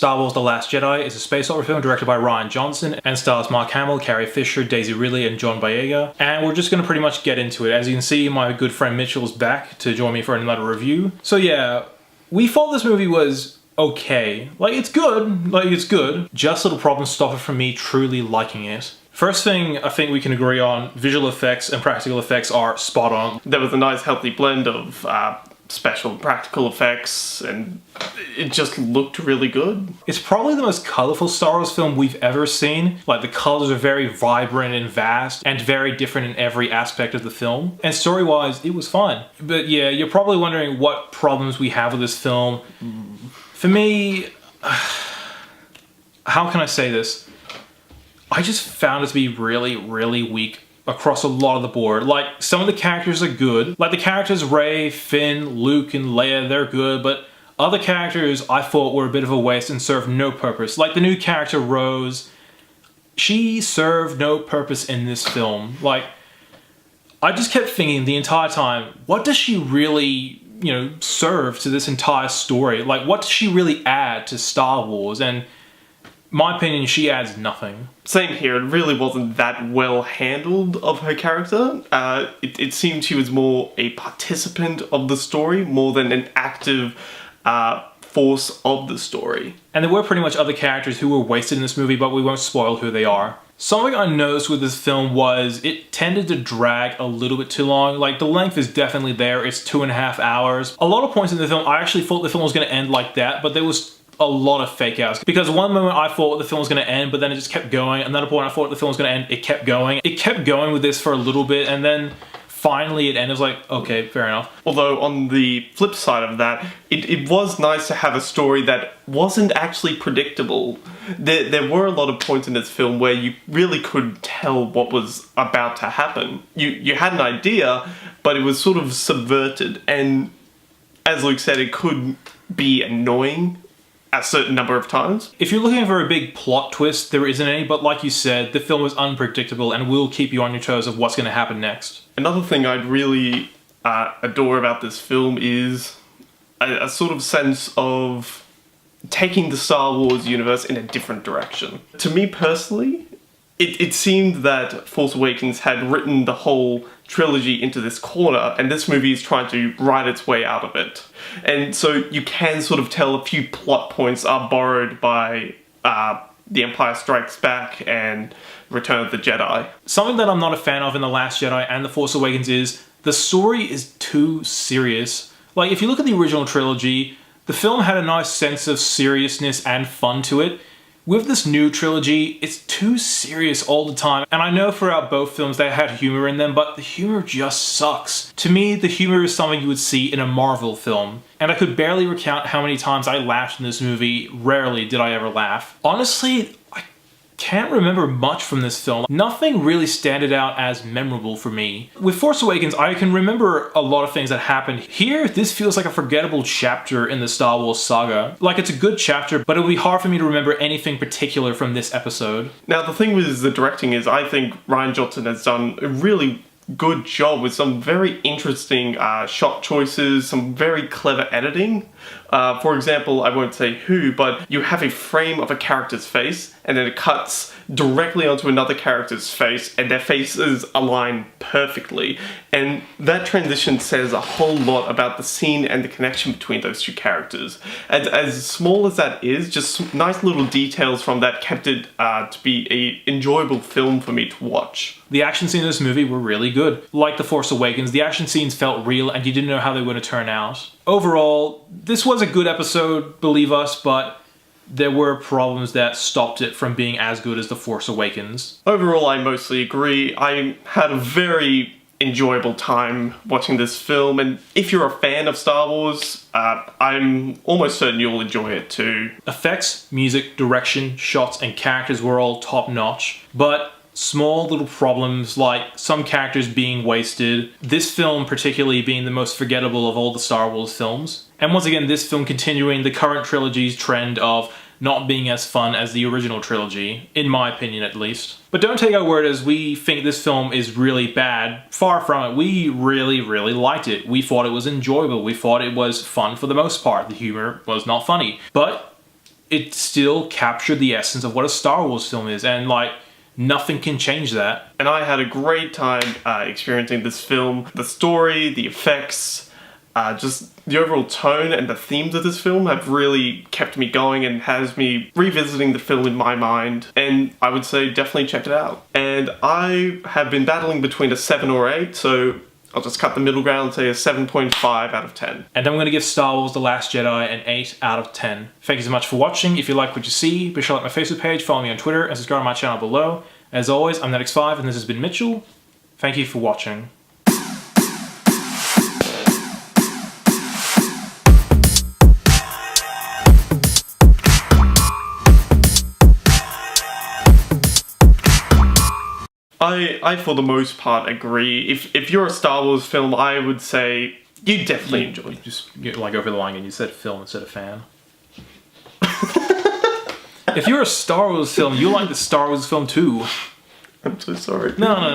Star Wars The Last Jedi is a space opera film directed by Rian Johnson and stars Mark Hamill, Carrie Fisher, Daisy Ridley, and John Boyega. And we're just going to pretty much get into it. As you can see, my good friend Mitchell's back to join me for another review. So yeah, we thought this movie was okay. It's good. Just little problems stop it from me truly liking it. First thing I think we can agree on, visual effects and practical effects are spot on. There was a nice healthy blend of special and practical effects, and it just looked really good. It's probably the most colourful Star Wars film we've ever seen. The colours are very vibrant and vast and very different in every aspect of the film. And story-wise, it was fine. But yeah, you're probably wondering what problems we have with this film. For me, how can I say this? I just found it to be really, really weak across a lot of the board. Some of the characters are good. The characters Rey, Finn, Luke, and Leia, they're good, but other characters I thought were a bit of a waste and served no purpose. The new character Rose, she served no purpose in this film. I just kept thinking the entire time, what does she really, serve to this entire story? What does she really add to Star Wars? And my opinion, she adds nothing. Same here, it really wasn't that well handled of her character. It seemed she was more a participant of the story more than an active force of the story. And there were pretty much other characters who were wasted in this movie, but we won't spoil who they are. Something I noticed with this film was it tended to drag a little bit too long. The length is definitely there, it's 2.5 hours. A lot of points in the film, I actually thought the film was going to end like that, but there was a lot of fake outs. Because one moment I thought the film was going to end, but then it just kept going. Another point I thought the film was going to end, it kept going. It kept going with this for a little bit, and then finally it ended. I was okay, fair enough. Although on the flip side of that, it was nice to have a story that wasn't actually predictable. There were a lot of points in this film where you really couldn't tell what was about to happen. You had an idea, but it was sort of subverted, and as Luke said, it could be annoying a certain number of times. If you're looking for a big plot twist, there isn't any, but like you said, the film is unpredictable and will keep you on your toes of what's going to happen next. Another thing I'd really adore about this film is a sort of sense of taking the Star Wars universe in a different direction. To me personally, it seemed that Force Awakens had written the whole trilogy into this corner, and this movie is trying to write its way out of it. And so you can sort of tell a few plot points are borrowed by The Empire Strikes Back and Return of the Jedi. Something that I'm not a fan of in The Last Jedi and The Force Awakens is the story is too serious. If you look at the original trilogy, the film had a nice sense of seriousness and fun to it. With this new trilogy, it's too serious all the time. And I know throughout both films they had humor in them, but the humor just sucks. To me, the humor is something you would see in a Marvel film. And I could barely recount how many times I laughed in this movie. Rarely did I ever laugh. Honestly, I can't remember much from this film. Nothing really standed out as memorable for me. With Force Awakens, I can remember a lot of things that happened. Here, this feels like a forgettable chapter in the Star Wars saga. It's a good chapter, but it would be hard for me to remember anything particular from this episode. Now, the thing with the directing is I think Rian Johnson has done a really good job with some very interesting shot choices, some very clever editing. For example, I won't say who, but you have a frame of a character's face, and then it cuts directly onto another character's face, and their faces align perfectly. And that transition says a whole lot about the scene and the connection between those two characters. And as small as that is, just nice little details from that kept it to be an enjoyable film for me to watch. The action scenes in this movie were really good. Like The Force Awakens, the action scenes felt real and you didn't know how they were going to turn out. Overall, this was a good episode, believe us, but there were problems that stopped it from being as good as The Force Awakens. Overall, I mostly agree. I had a very enjoyable time watching this film, and if you're a fan of Star Wars, I'm almost certain you'll enjoy it too. Effects, music, direction, shots, and characters were all top-notch, but small little problems like some characters being wasted, this film particularly being the most forgettable of all the Star Wars films. And once again, this film continuing the current trilogy's trend of not being as fun as the original trilogy, in my opinion at least. But don't take our word as we think this film is really bad. Far from it. We really, really liked it. We thought it was enjoyable. We thought it was fun for the most part. The humor was not funny. But it still captured the essence of what a Star Wars film is, and like nothing can change that. And I had a great time experiencing this film. The story, the effects, just the overall tone and the themes of this film have really kept me going and has me revisiting the film in my mind. And I would say definitely check it out. And I have been battling between a 7 or 8, so I'll just cut the middle ground and say a 7.5 out of 10. And then we're going to give Star Wars The Last Jedi an 8 out of 10. Thank you so much for watching. If you like what you see, be sure to like my Facebook page, follow me on Twitter, and subscribe to my channel below. As always, I'm NETX5, and this has been Mitchell. Thank you for watching. I for the most part agree. If you're a Star Wars film, I would say you definitely enjoy it. Just get like over the line and you said film instead of fan. If you're a Star Wars film, you like the Star Wars film too. I'm so sorry. No.